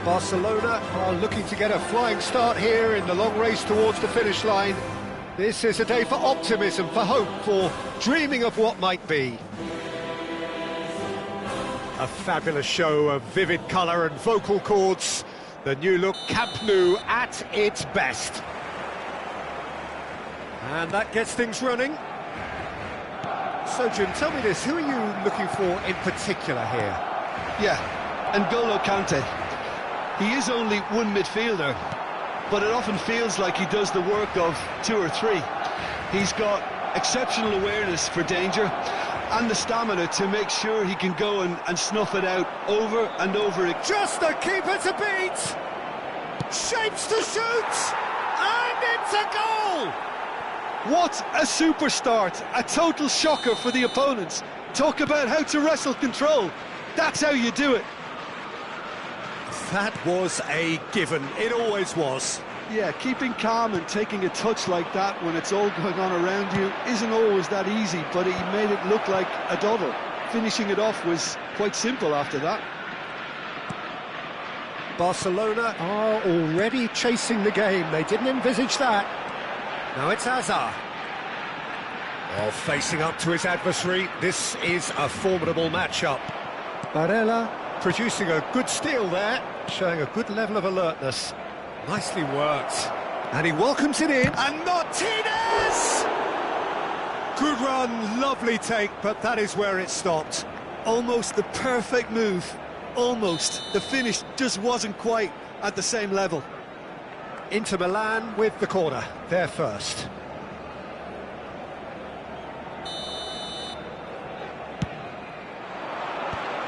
Barcelona are looking to get a flying start here in the long race towards the finish line. This is a day for optimism, for hope, for dreaming of what might be. A fabulous show of vivid colour and vocal cords. The new look Camp Nou at its best. And that gets things running. So, Jim, tell me this, who are you looking for in particular here? Yeah, N'Golo Kante. He is only one midfielder, but it often feels like he does the work of two or three. He's got exceptional awareness for danger and the stamina to make sure he can go and snuff it out over and over again. Just the keeper to beat! Shapes to shoot! And it's a goal! What a super start, a total shocker for the opponents. Talk about how to wrestle control. That's how you do it. That was a given, it always was. Yeah, keeping calm and taking a touch like that when it's all going on around you isn't always that easy, but he made it look like a doddle. Finishing it off was quite simple after that. Barcelona are already chasing the game, they didn't envisage that. Now it's Hazard. Well, facing up to his adversary, this is a formidable matchup. Barella producing a good steal there, showing a good level of alertness. Nicely worked. And he welcomes it in. And Martinez! Good run, lovely take, but that is where it stopped. Almost the perfect move. Almost. The finish just wasn't quite at the same level. Inter Milan with the corner, they're first.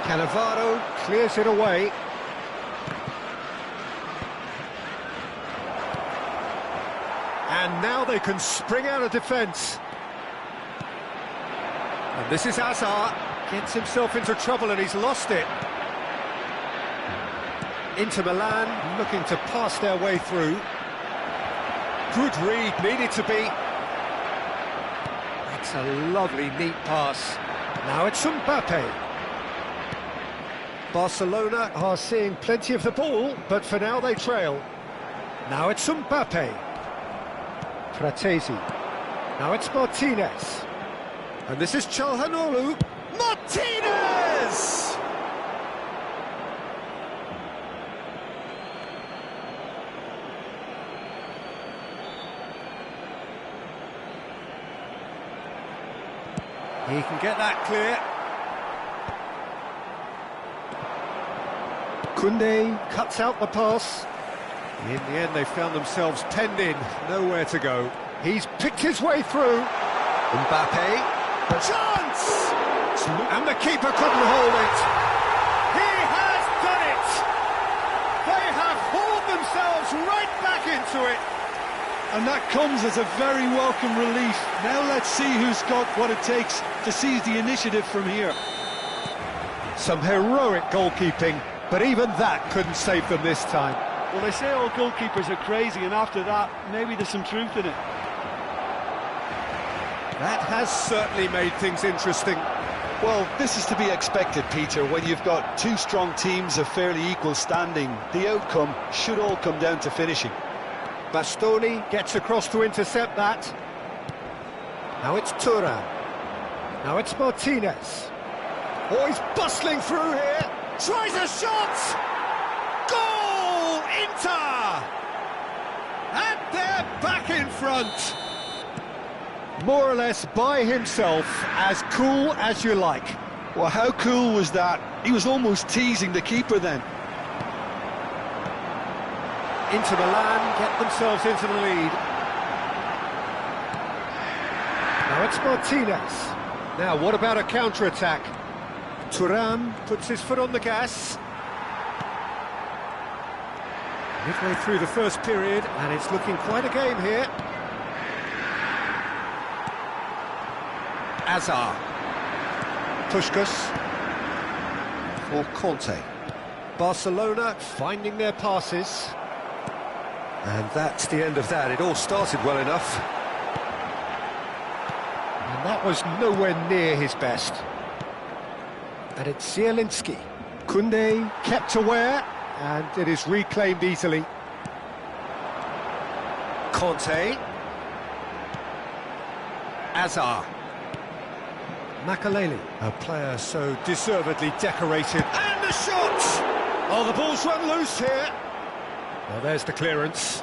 Cannavaro clears it away. And now they can spring out of defence. And this is Hazard. Gets himself into trouble and he's lost it. Inter Milan looking to pass their way through. Good read, needed to be. That's a lovely, neat pass. Now it's Mbappe. Barcelona are seeing plenty of the ball, but for now they trail. Now it's Mbappe. Fratesi. Now it's Martinez. And this is Çalhanoğlu. Martinez! He can get that clear. Koundé cuts out the pass. In the end, they found themselves penned in, nowhere to go. He's picked his way through. Mbappe. Chance! And the keeper couldn't hold it. He has done it! They have hauled themselves right back into it. And that comes as a very welcome relief. Now let's see who's got what it takes to seize the initiative from here. Some heroic goalkeeping, but even that couldn't save them this time. Well, they say all goalkeepers are crazy, and after that, maybe there's some truth in it. That has certainly made things interesting. Well, this is to be expected, Peter. When you've got two strong teams of fairly equal standing, the outcome should all come down to finishing. Bastoni gets across to intercept that. Now it's Thuram. Now it's Martinez. Oh, he's bustling through here. Tries a shot! Goal! Inter! And they're back in front. More or less by himself, as cool as you like. Well, how cool was that? He was almost teasing the keeper then. Inter Milan get themselves into the lead. Now it's Martinez. Now, what about a counter-attack? Thuram puts his foot on the gas. Midway through the first period, and it's looking quite a game here. Azar. Puskás. For Conte. Barcelona finding their passes. And that's the end of that. It all started well enough. And that was nowhere near his best. And it's Zielinski. Koundé kept aware, and it is reclaimed easily. Conte. Azar. Makaleli, a player so deservedly decorated. And the shot! Oh, the ball's run loose here. Well, there's the clearance.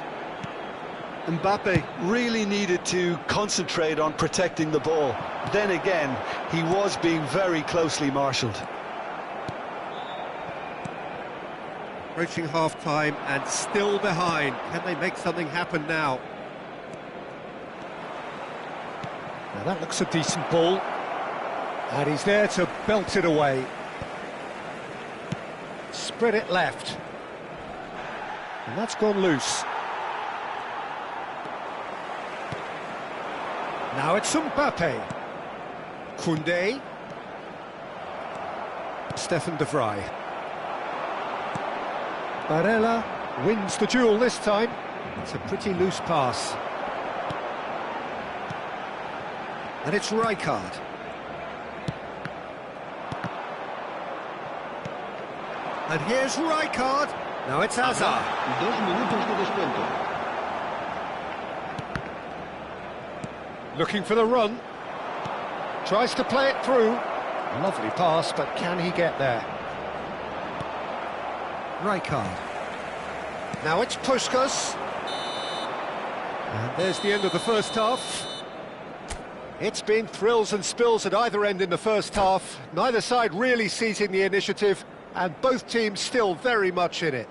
Mbappe really needed to concentrate on protecting the ball. Then again, he was being very closely marshalled. Approaching half-time and still behind. Can they make something happen now? Now that looks a decent ball. And he's there to belt it away. Spread it left. And that's gone loose. Now it's Mbappe. Koundé. Stefan de Vrij. Barella wins the duel this time. It's a pretty loose pass. And it's Rijkaard. And here's Rijkaard. Now it's Hazard. 2 minutos de descuento. Looking for the run. Tries to play it through. Lovely pass, but can he get there? Rijkaard. Now it's Puskás. And there's the end of the first half. It's been thrills and spills at either end in the first half. Neither side really seizing the initiative, and both teams still very much in it.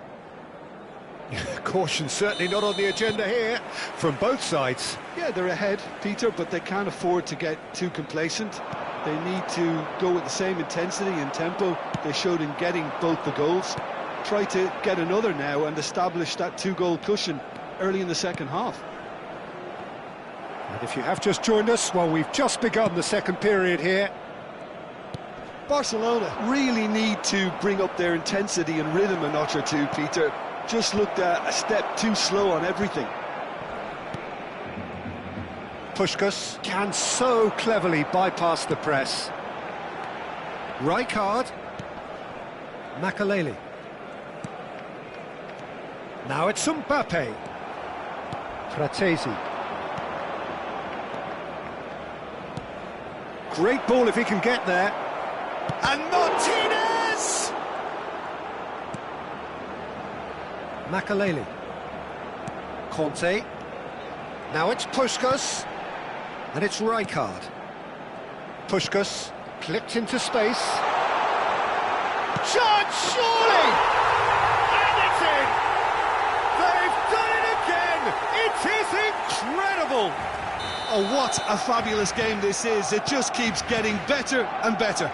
Caution certainly not on the agenda here from both sides. Yeah, they're ahead, Peter, but they can't afford to get too complacent. They need to go with the same intensity and tempo they showed in getting both the goals. Try to get another now and establish that two-goal cushion early in the second half. And if you have just joined us, well, we've just begun the second period here. Barcelona really need to bring up their intensity and rhythm a notch or two, Peter. Just looked a step too slow on everything. Puskás can so cleverly bypass the press. Rijkaard. Makaleli. Now it's Mbappe. Fratesi. Great ball if he can get there. And Martinez! Makaleli. Conte. Now it's Puskás. And it's Rijkaard. Puskás clipped into space. chance, surely! And it's in! They've done it again! It is incredible! Oh, what a fabulous game this is. It just keeps getting better and better.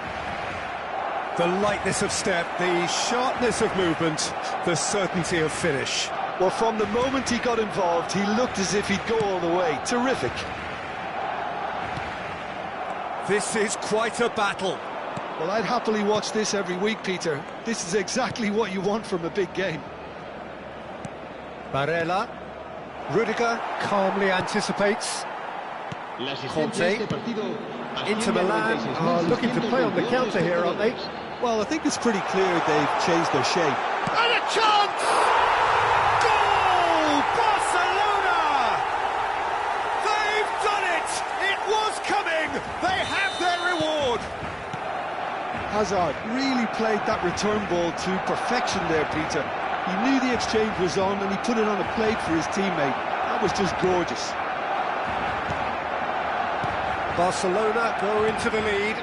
The lightness of step, the sharpness of movement, the certainty of finish. Well, from the moment he got involved, he looked as if he'd go all the way. Terrific. This is quite a battle. Well, I'd happily watch this every week, Peter. This is exactly what you want from a big game. Barella. Rudiger calmly anticipates. Conte. Inter Milan are looking to play on the counter here, aren't they? Well, I think it's pretty clear they've changed their shape. And a chance! Goal! Barcelona! They've done it! It was coming! They have their reward! Hazard really played that return ball to perfection there, Peter. He knew the exchange was on and he put it on a plate for his teammate. That was just gorgeous. Barcelona go into the lead.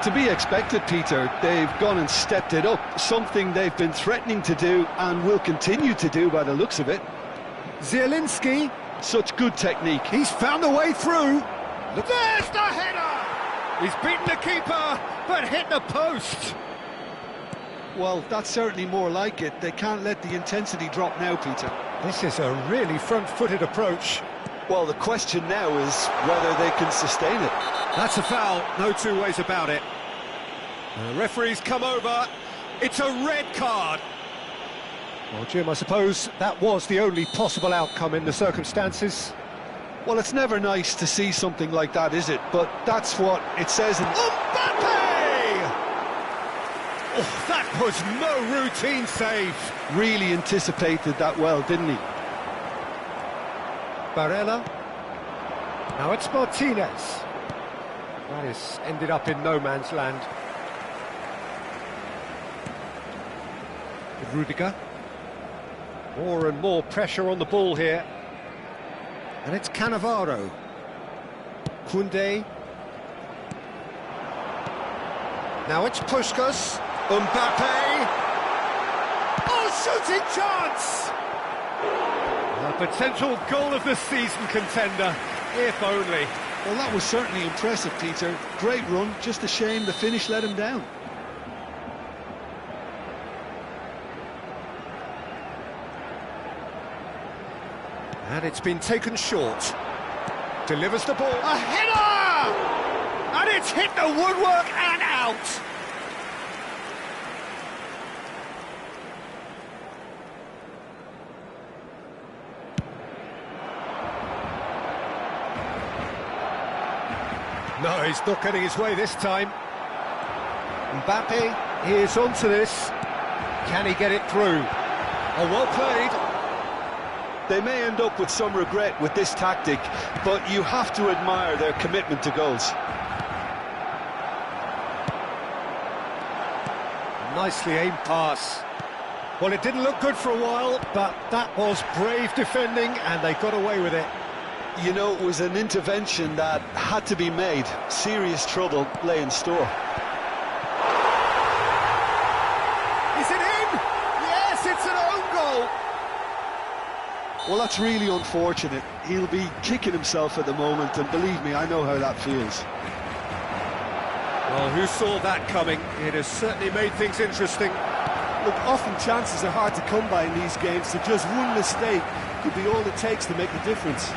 To be expected, Peter. They've gone and stepped it up, something they've been threatening to do and will continue to do by the looks of it. Zielinski. Such good technique. He's found a way through. There's the header! He's beaten the keeper, but hit the post. Well, that's certainly more like it. They can't let the intensity drop now, Peter. This is a really front-footed approach. Well, the question now is whether they can sustain it. That's a foul, no two ways about it. The referee's come over. It's a red card. Well, Jim, I suppose that was the only possible outcome in the circumstances. Well, it's never nice to see something like that, is it? But that's what it says in... Mbappe! Oh, that was no routine save. Really anticipated that well, didn't he? Barella. Now it's Martinez. That has ended up in no man's land. Rudiger. More and more pressure on the ball here. And it's Cannavaro. Koundé. Now it's Puskas. Mbappe. Oh, shooting chance! A potential goal of the season contender, if only. Well, that was certainly impressive, Peter. Great run, just a shame the finish let him down. And it's been taken short. Delivers the ball. A header! And it's hit the woodwork and out. No, he's not getting his way this time. Mbappe is onto this. Can he get it through? Oh, well played. They may end up with some regret with this tactic, but you have to admire their commitment to goals. Nicely aimed pass. Well, it didn't look good for a while, but that was brave defending, and they got away with it. You know, it was an intervention that had to be made. Serious trouble lay in store. Is it in? Yes, it's an own goal. Well, that's really unfortunate. He'll be kicking himself at the moment, and believe me, I know how that feels. Well, who saw that coming? It has certainly made things interesting. Look, often chances are hard to come by in these games, so just one mistake could be all it takes to make the difference.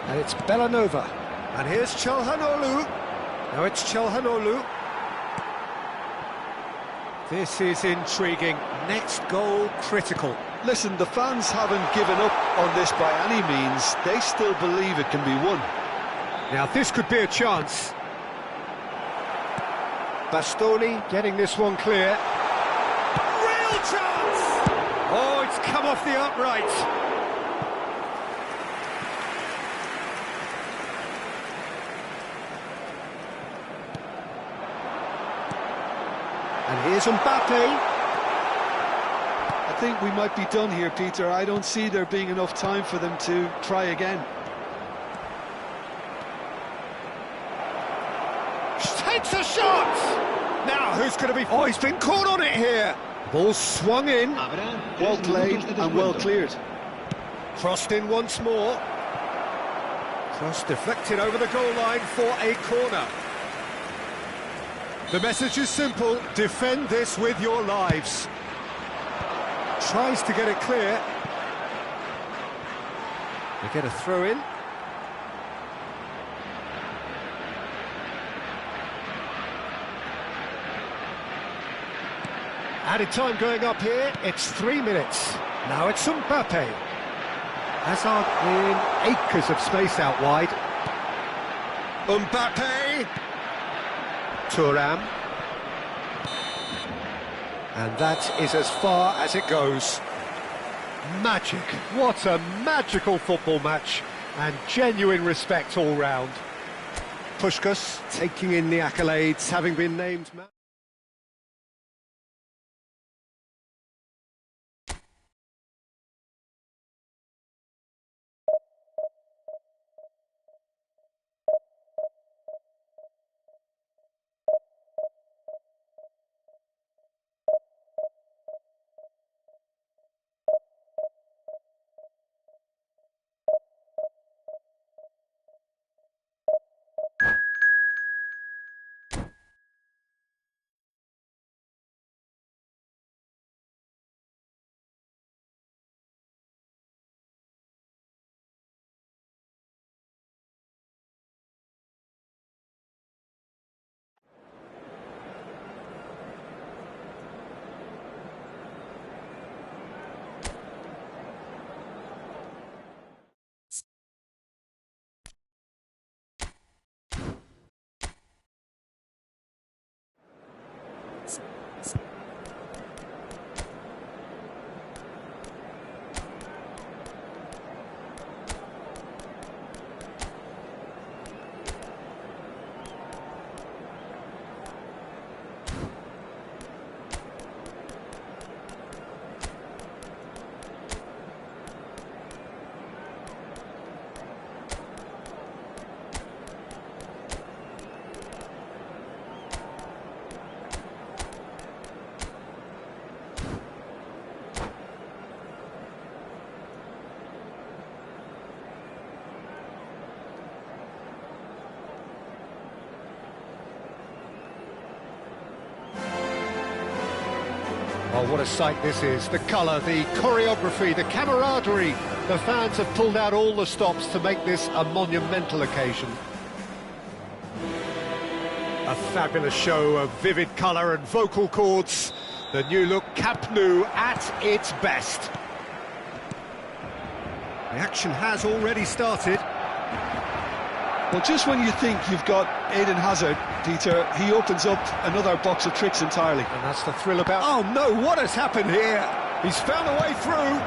And it's Bellanova. And here's Çalhanoğlu. Now it's Çalhanoğlu. This is intriguing. Next goal critical. Listen, the fans haven't given up on this by any means. They still believe it can be won. Now this could be a chance. Bastoni getting this one clear. Real chance! Oh, it's come off the upright. And here's Mbappe. A think we might be done here, Peter. I don't see there being enough time for them to try again. Takes a shot! Now, who's going to be... Oh, he's been caught on it here! Ball swung in. Well played and well cleared. Crossed in once more. Cross deflected over the goal line for a corner. The message is simple: defend this with your lives. Tries to get it clear. They get a throw in. Added time going up here, it's 3 minutes. Now it's Mbappe. Hazard in acres of space out wide. Mbappe. Thuram. And that is as far as it goes. Magic. What a magical football match. And genuine respect all round. Puskás taking in the accolades, having been named man. Oh, what a sight this is. The colour, the choreography, the camaraderie. The fans have pulled out all the stops to make this a monumental occasion. A fabulous show of vivid colour and vocal cords. The new look Camp Nou at its best. The action has already started. Well, just when you think you've got Eden Hazard, Peter, he opens up another box of tricks entirely. And that's the thrill about... Oh no, what has happened here? He's found a way through.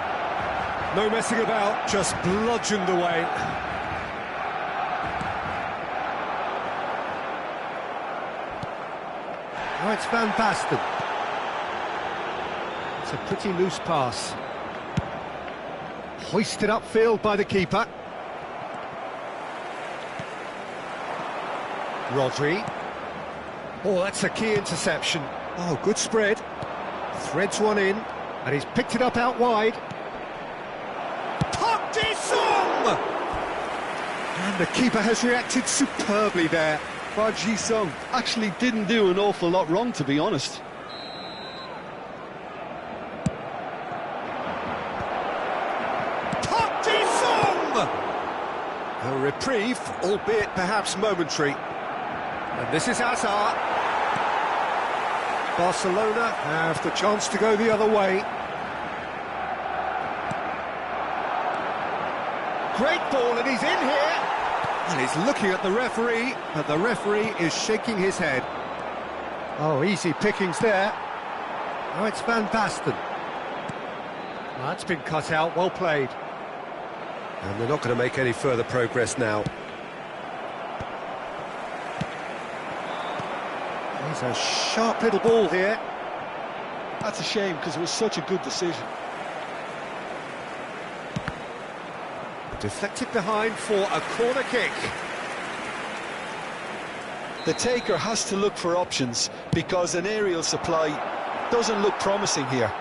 No messing about, just bludgeoned away. Now it's Van Basten. It's a pretty loose pass. Hoisted upfield by the keeper. Rodri. Oh, that's a key interception. Oh, good spread. Threads one in, and he's picked it up out wide. Park Ji-sung! And the keeper has reacted superbly there. Park Ji-sung actually didn't do an awful lot wrong, to be honest. Park Ji-sung! A reprieve, albeit perhaps momentary. And this is Hazard. Barcelona have the chance to go the other way. Great ball, and he's in here. And he's looking at the referee, but the referee is shaking his head. Oh, easy pickings there. Oh, it's Van Basten. Well, that's been cut out, well played. And they're not going to make any further progress now. It's a sharp little ball here. That's a shame, because it was such a good decision. Deflected behind for a corner kick. The taker has to look for options, because an aerial supply doesn't look promising here.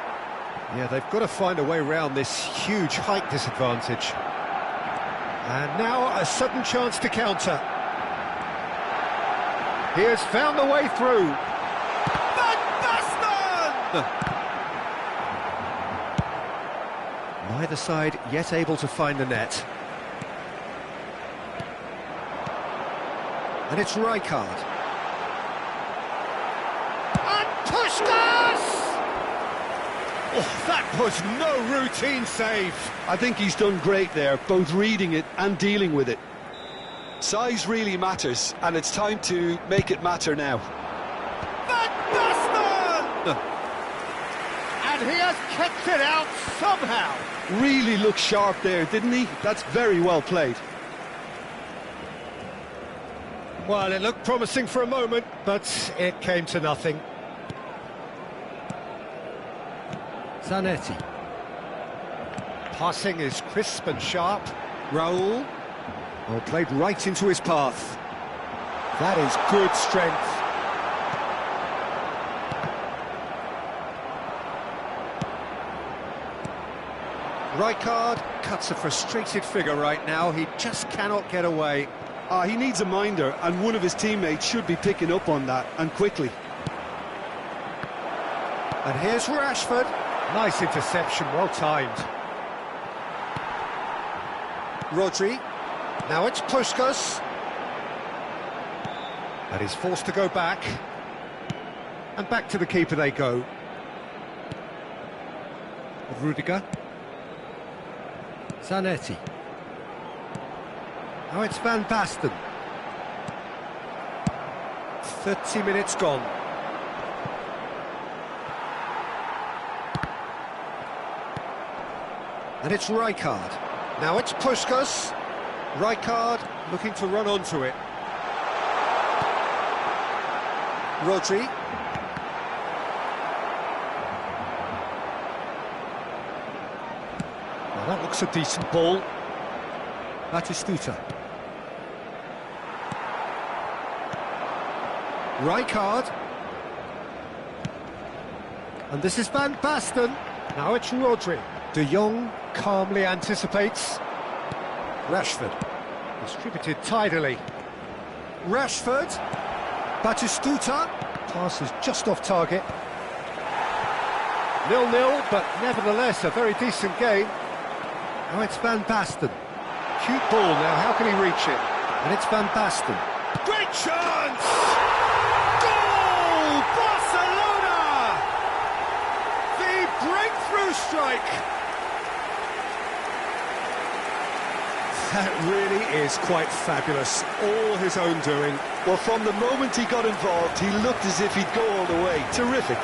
Yeah, they've got to find a way around this huge height disadvantage. And now a sudden chance to counter. He has found the way through. Van Basten! Neither side yet able to find the net. And it's Rijkaard. And Puskás! Oh, that was no routine save. I think he's done great there, both reading it and dealing with it. Size really matters, and it's time to make it matter now. Van Basten! And he has kept it out somehow. Really looked sharp there, didn't he? That's very well played. Well, it looked promising for a moment, but it came to nothing. Zanetti. Passing is crisp and sharp. Raul. Well, played right into his path. That is good strength. Rijkaard cuts a frustrated figure right now. He just cannot get away. He needs a minder, and one of his teammates should be picking up on that, and quickly. And here's Rashford. Nice interception, well timed. Rodri. Now it's Puskás. And he's forced to go back. And back to the keeper they go. Rudiger. Zanetti. Now it's Van Basten. 30 minutes gone. And it's Rijkaard. Now it's Puskás. Rijkaard looking to run onto it. Rodri. Well, that looks a decent ball. Batistuta. Rijkaard. And this is Van Basten. Now it's Rodri. De Jong calmly anticipates. Rashford. Distributed tidily. Rashford. Batistuta. Pass is just off target. 0-0, but nevertheless a very decent game. Now it's Van Basten. Cute ball now, how can he reach it? And it's Van Basten. Great chance! Goal! Barcelona! The breakthrough strike! That really is quite fabulous, all his own doing. Well, from the moment he got involved, he looked as if he'd go all the way. Terrific.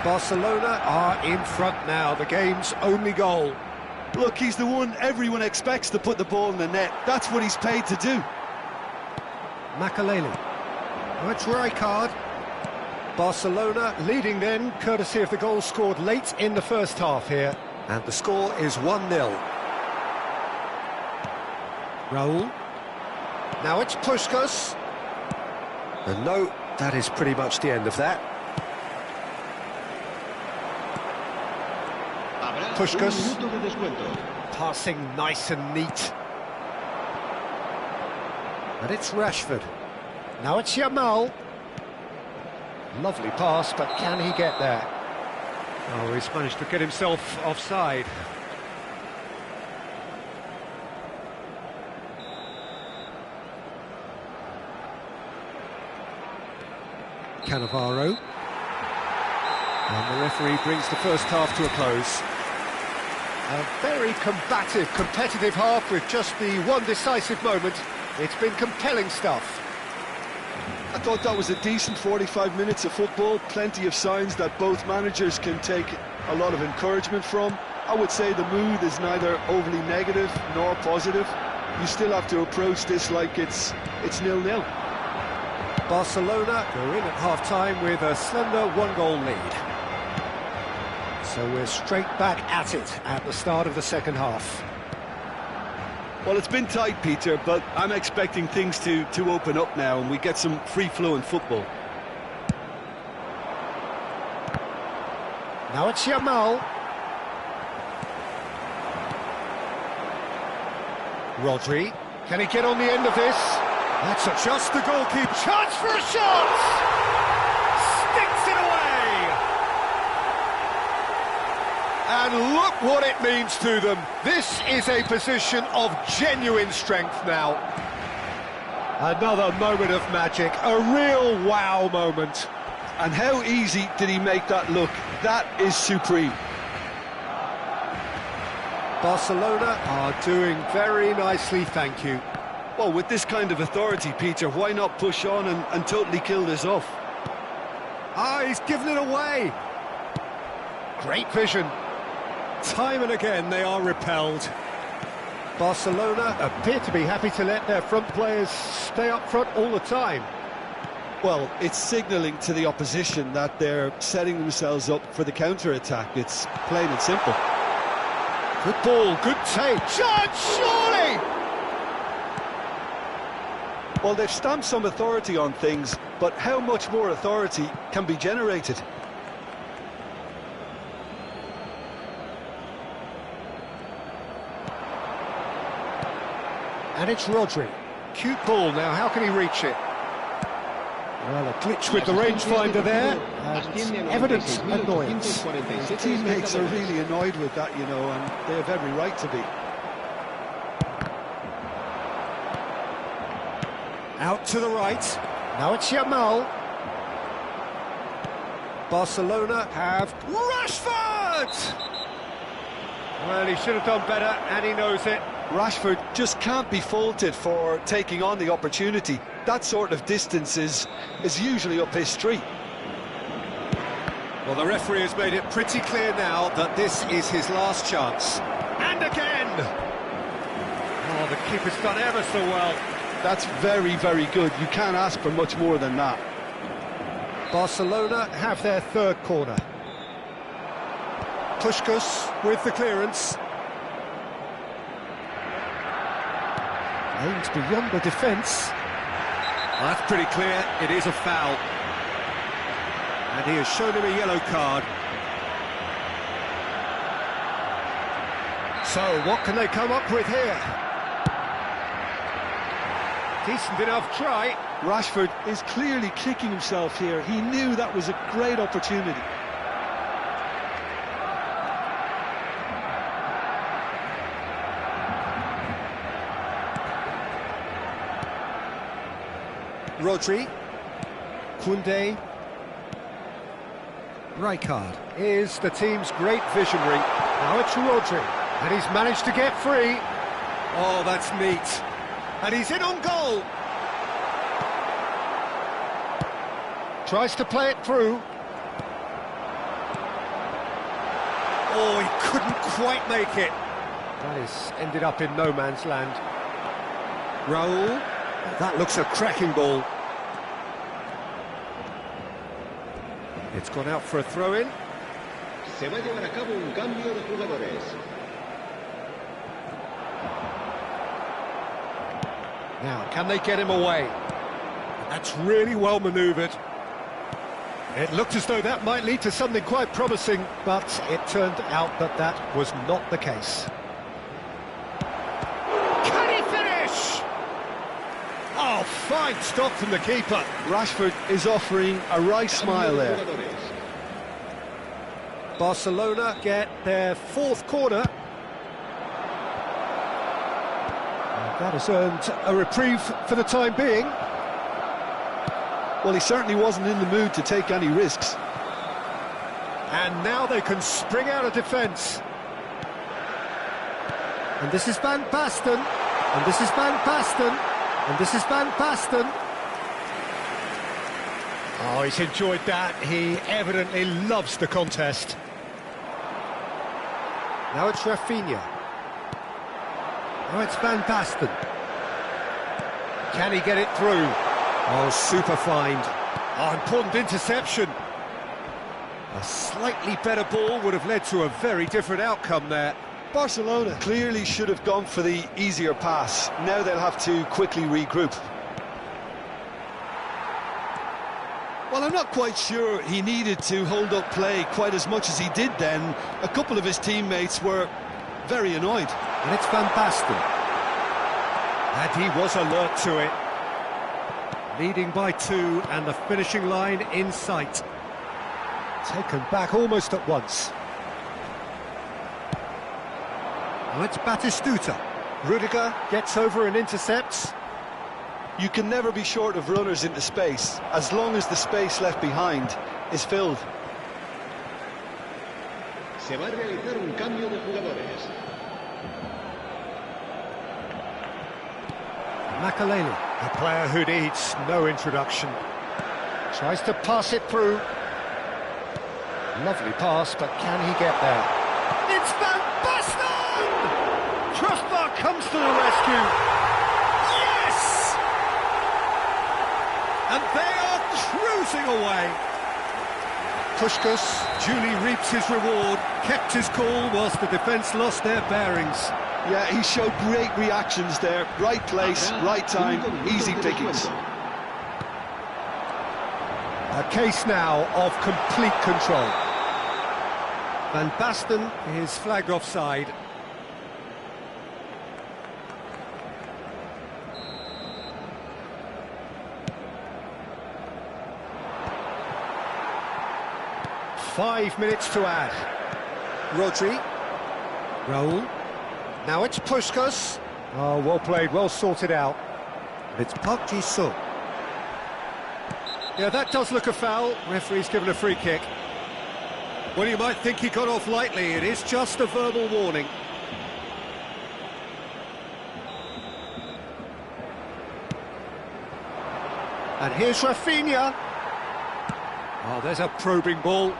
Barcelona are in front now, the game's only goal. Look, he's the one everyone expects to put the ball in the net. That's what he's paid to do. Makaleli. Oh, it's Rijkaard. Barcelona leading then, courtesy of the goal scored late in the first half here. And the score is 1-0. Raul. Now it's Puskás. And no, that is pretty much the end of that. Puskás, passing nice and neat. And it's Rashford. Now it's Yamal. Lovely pass, but can he get there? Oh, he's managed to get himself offside. Cannavaro. And the referee brings the first half to a close. A very combative, competitive half with just the one decisive moment. It's been compelling stuff. I thought that was a decent 45 minutes of football, plenty of signs that both managers can take a lot of encouragement from. I would say the mood is neither overly negative nor positive. You still have to approach this like it's 0-0. Barcelona go in at half-time with a slender one-goal lead. So we're straight back at it at the start of the second half. Well, it's been tight, Peter, but I'm expecting things to open up now and we get some free-flowing football. Now it's Yamal. Rodri, can he get on the end of this? That's just the goalkeeper. Chance for a shot! Sticks it away! And look what it means to them. This is a position of genuine strength now. Another moment of magic, a real wow moment. And how easy did he make that look? That is supreme. Barcelona are doing very nicely, thank you. Well, with this kind of authority, Peter, why not push on and totally kill this off? Ah, he's given it away. Great vision. Time and again they are repelled. Barcelona appear to be happy to let their front players stay up front all the time. Well, it's signalling to the opposition that they're setting themselves up for the counter-attack. It's plain and simple. Good ball, good take. Chance, surely! Well, they've stamped some authority on things, but how much more authority can be generated? And it's Rodri. Cute ball now, how can he reach it? Well, a glitch with the rangefinder there, and evident annoyance. The teammates are really annoyed with that, you know, and they have every right to be. Out to the right. Now it's Yamal. Barcelona have Rashford! Well, he should have done better, and he knows it. Rashford just can't be faulted for taking on the opportunity. That sort of distance is usually up his street. Well, the referee has made it pretty clear now that this is his last chance. And again! Oh, the keeper's done ever so well. That's very, very good. You can't ask for much more than that. Barcelona have their third corner. Puskas with the clearance. Aimed beyond the defence. Well, that's pretty clear, it is a foul. And he has shown him a yellow card. So, what can they come up with here? Decent enough try. Rashford is clearly kicking himself here. He knew that was a great opportunity. Rodri, Koundé, Rijkaard is the team's great visionary. Now it's Rodri, and he's managed to get free. Oh, that's neat. And he's in on goal. Tries to play it through. Oh, he couldn't quite make it. That is ended up in no man's land. Raúl, that looks a cracking ball. It's gone out for a throw-in. Se va a llevar a cabo un cambio de jugadores. Now, can they get him away? That's really well manoeuvred. It looked as though that might lead to something quite promising, but it turned out that that was not the case. Can he finish? Oh, fine stop from the keeper. Rashford is offering a right smile there. Barcelona get their fourth corner. And that has earned a reprieve for the time being. Well, he certainly wasn't in the mood to take any risks. And now they can spring out of defence. And this is Van Basten. And this is Van Basten. And this is Van Basten. Oh, he's enjoyed that. He evidently loves the contest. Now it's Rafinha. Now it's Van Basten. Can he get it through? Oh, super find. Oh, important interception. A slightly better ball would have led to a very different outcome there. Barcelona clearly should have gone for the easier pass. Now they'll have to quickly regroup. Well, I'm not quite sure he needed to hold up play quite as much as he did then. A couple of his teammates were very annoyed. And it's Van Basten. And he was alert to it. Leading by 2 and the finishing line in sight. Taken back almost at once. Now it's Batistuta. Rudiger gets over and intercepts. You can never be short of runners into space, as long as the space left behind is filled. Se va a realizar un cambio de jugadores. Makaleli, a player who needs no introduction. Tries to pass it through. Lovely pass, but can he get there? It's Van Basten! Trussbar comes to the rescue. Yes! And they are cruising away. Puskás duly reaps his reward, kept his cool whilst the defence lost their bearings. Yeah, he showed great reactions there. Right place, right time, easy pickings. A case now of complete control. Van Basten is flagged offside. Five minutes to add. Rodri. Raul. Now it's Puskás. Oh, well played, well sorted out. It's Park Ji-sung. Yeah, that does look a foul. Referee's given a free kick. Well, you might think he got off lightly. It is just a verbal warning. And here's Rafinha. Oh, there's a probing ball.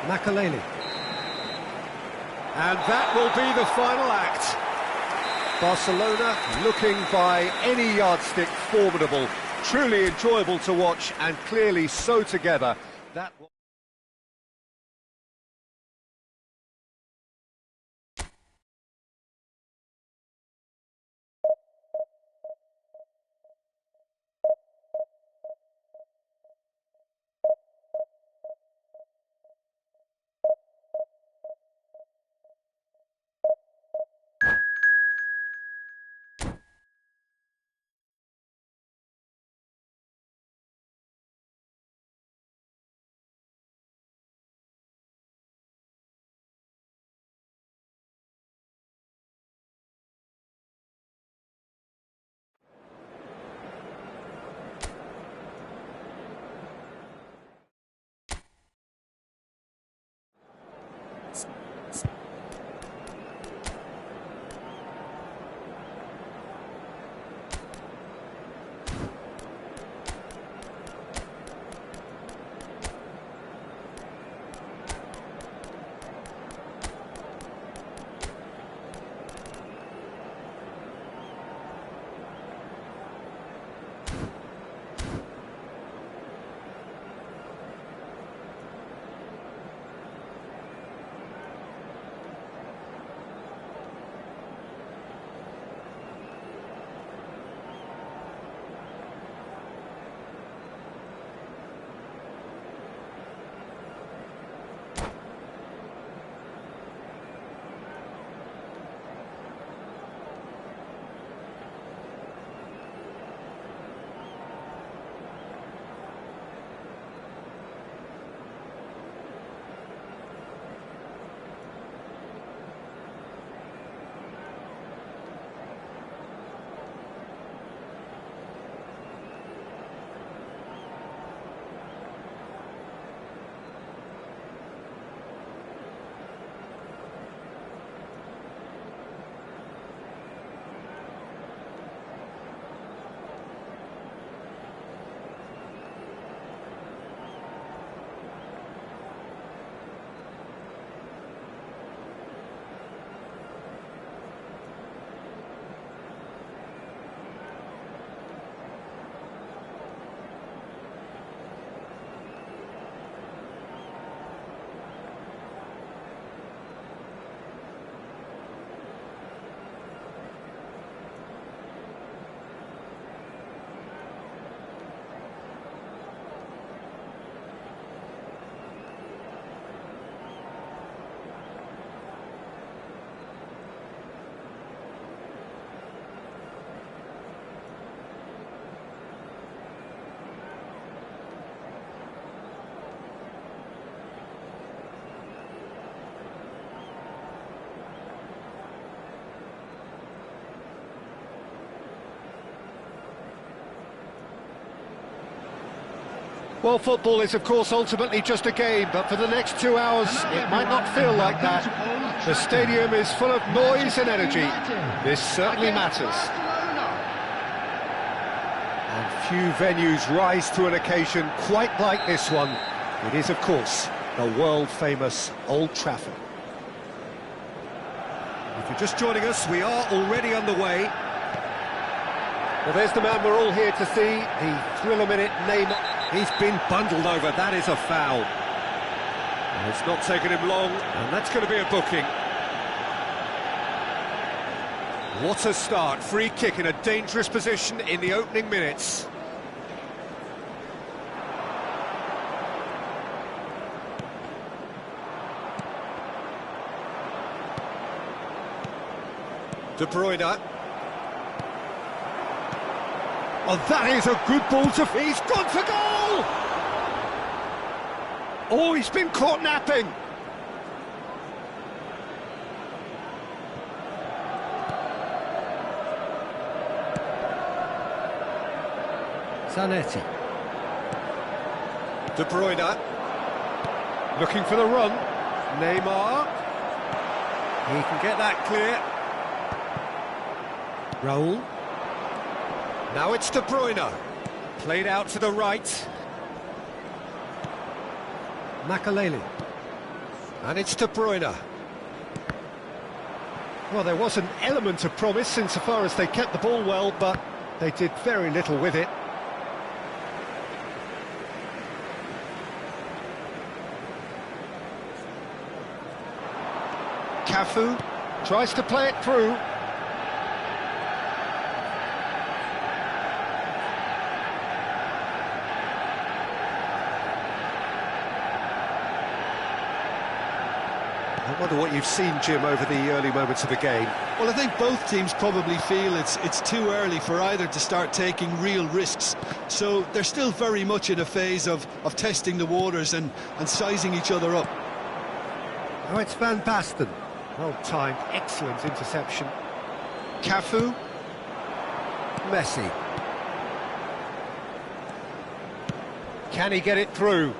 Makaleli. And that will be the final act. Barcelona looking by any yardstick formidable. Truly enjoyable to watch and clearly so together. That Well, football is, of course, ultimately just a game, but for the next 2 hours, it might not feel like that. The stadium is full of noise and energy. This certainly matters. And few venues rise to an occasion quite like this one. It is, of course, the world-famous Old Trafford. If you're just joining us, we are already underway. Well, there's the man we're all here to see, the thriller-minute Neymar. He's been bundled over, that is a foul. And it's not taken him long, and that's going to be a booking. What a start, free kick in a dangerous position in the opening minutes. De Bruyne. Oh, that is a good ball to... He's gone for goal! Oh, he's been caught napping. Zanetti. De Bruyne. Looking for the run. Neymar. He can get that clear. Raul. Now it's De Bruyne. Played out to the right. Makaleli. And it's De Bruyne. Well, there was an element of promise insofar as they kept the ball well, but they did very little with it. Cafu tries to play it through. I wonder what you've seen, Jim, over the early moments of the game. Well, I think both teams probably feel it's too early for either to start taking real risks. So they're still very much in a phase of testing the waters and sizing each other up. Oh, it's Van Basten. Well-timed, excellent interception. Cafu. Messi. Can he get it through?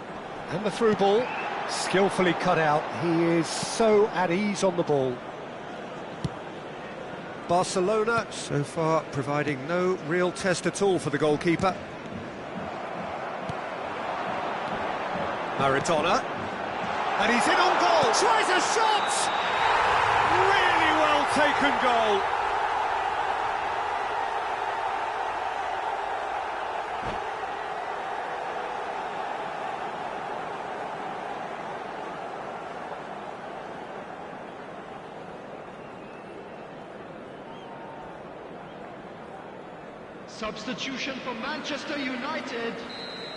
And the through ball. Skillfully cut out. He is so at ease on the ball. Barcelona, so far, providing no real test at all for the goalkeeper. Maradona. And he's in on goal. Tries a shot! Really well taken goal. Substitution for Manchester United.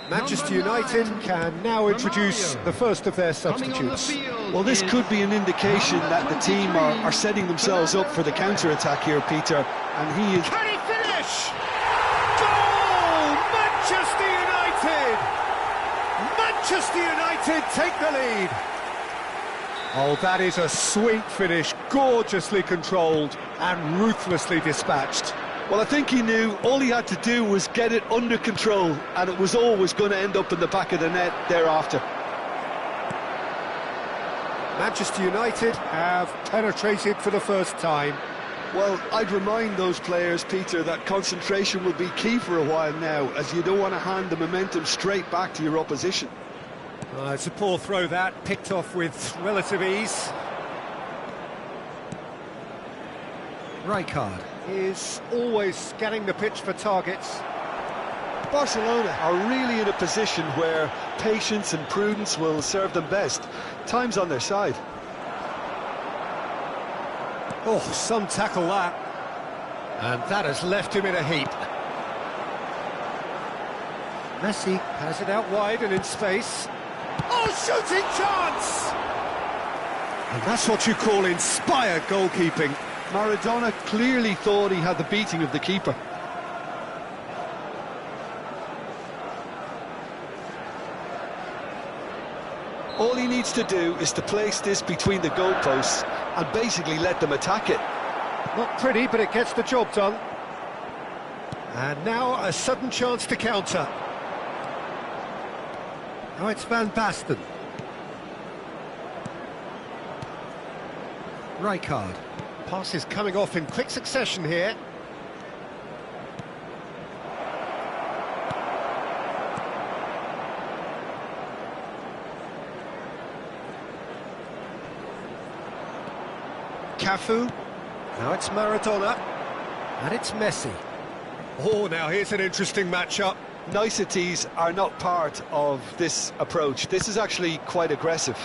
Manchester United can now introduce the first of their substitutes. Well, this could be an indication that the team are setting themselves up for the counter-attack here, Peter. And he is... Can he finish? Goal! Manchester United! Manchester United take the lead. Oh, that is a sweet finish, gorgeously controlled and ruthlessly dispatched. Well, I think he knew all he had to do was get it under control, and it was always going to end up in the back of the net thereafter. Manchester United have penetrated for the first time. Well, I'd remind those players, Peter, that concentration will be key for a while now, as you don't want to hand the momentum straight back to your opposition. It's a poor throw that, picked off with relative ease. Rijkaard is always scanning the pitch for targets. Barcelona are really in a position where patience and prudence will serve them best. Time's on their side. Oh, some tackle that. And that has left him in a heap. Messi has it out wide and in space. Oh, shooting chance! And that's what you call inspired goalkeeping. Maradona clearly thought he had the beating of the keeper. All he needs to do is to place this between the goalposts and basically let them attack it. Not pretty, but it gets the job done. And now a sudden chance to counter. Now it's Van Basten. Rijkaard. Passes coming off in quick succession here. Cafu. Now it's Maradona. And it's Messi. Oh, now here's an interesting matchup. Niceties are not part of this approach. This is actually quite aggressive.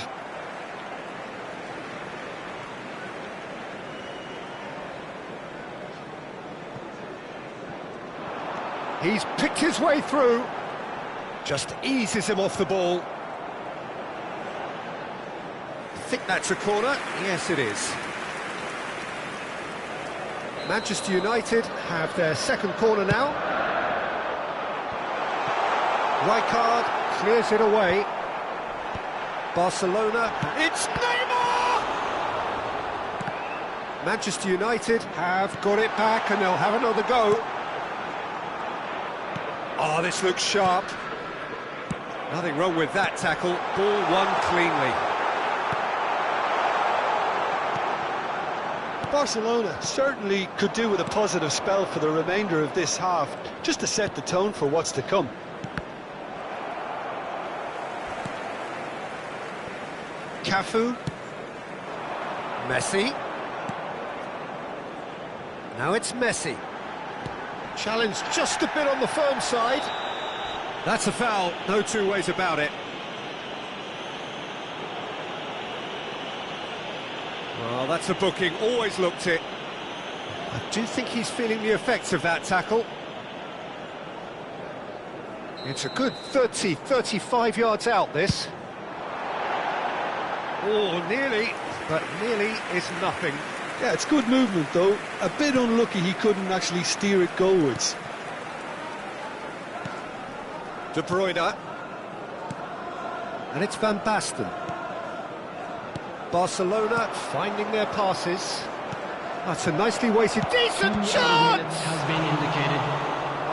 He's picked his way through. Just eases him off the ball. I think that's a corner. Yes, it is. Manchester United have their second corner now. Rijkaard clears it away. Barcelona, it's Neymar! Manchester United have got it back and they'll have another go. Oh, this looks sharp. Nothing wrong with that tackle. Ball won cleanly. Barcelona certainly could do with a positive spell for the remainder of this half, just to set the tone for what's to come. Cafu. Messi. Now it's Messi. Challenge just a bit on the firm side. That's a foul, no two ways about it. Well, that's a booking, always looked it. I do think he's feeling the effects of that tackle. It's a good 30, 35 yards out, this. Oh, nearly, but nearly is nothing. Yeah, it's good movement, though. A bit unlucky he couldn't actually steer it goalwards. De Bruyne. And it's Van Basten. Barcelona finding their passes. That's a nicely weighted, decent chance! Has been indicated.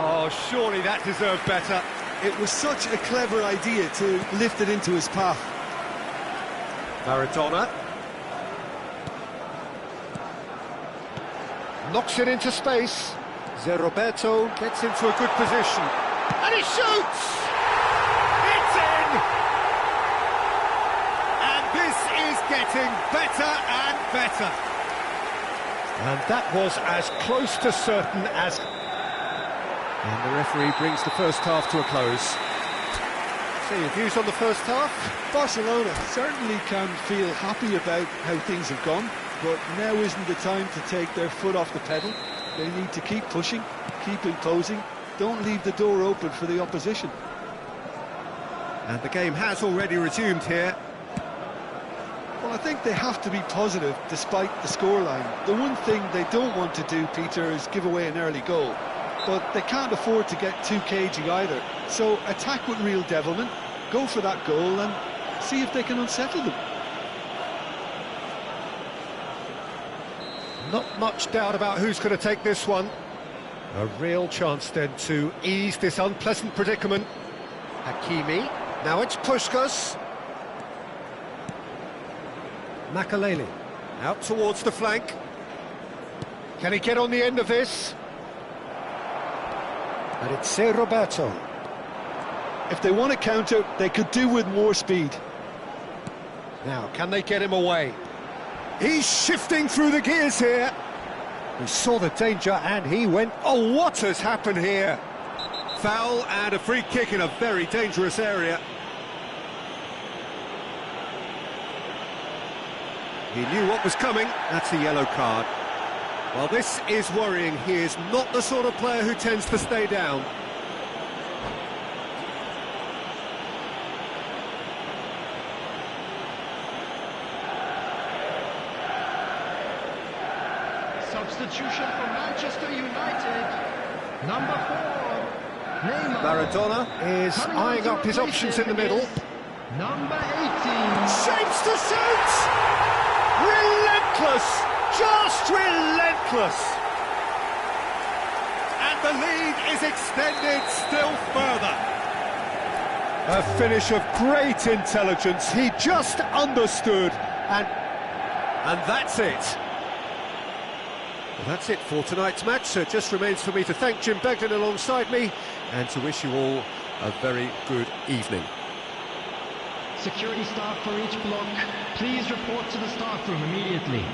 Oh, surely that deserved better. It was such a clever idea to lift it into his path. Maradona. Knocks it into space. Zé Roberto gets into a good position. And he shoots! It's in! And this is getting better and better. And that was as close to certain as... And the referee brings the first half to a close. So your views on the first half? Barcelona certainly can feel happy about how things have gone, but now isn't the time to take their foot off the pedal. They need to keep pushing, keep imposing, don't leave the door open for the opposition. And the game has already resumed here. Well, I think they have to be positive despite the scoreline. The one thing they don't want to do, Peter, is give away an early goal. But they can't afford to get too cagey either. So attack with real devilment, go for that goal and see if they can unsettle them. Not much doubt about who's going to take this one. A real chance then to ease this unpleasant predicament. Hakimi. Now it's Puskás. Makaleli. Out towards the flank. Can he get on the end of this? And it's Zé Roberto. If they want to counter, they could do with more speed. Now, can they get him away? He's shifting through the gears here. He saw the danger and he went... Oh, what has happened here? Foul and a free kick in a very dangerous area. He knew what was coming. That's a yellow card. Well, this is worrying. He is not the sort of player who tends to stay down. Substitution for Manchester United. Number 4, Neymar. Maradona is eyeing up his options in the middle. Number 18. Shapes to shoot! Relentless! Just relentless! And the lead is extended still further. A finish of great intelligence. He just understood, and that's it. Well, that's it for tonight's match. So it just remains for me to thank Jim Beglin alongside me and to wish you all a very good evening. Security staff for each block, please report to the staff room immediately.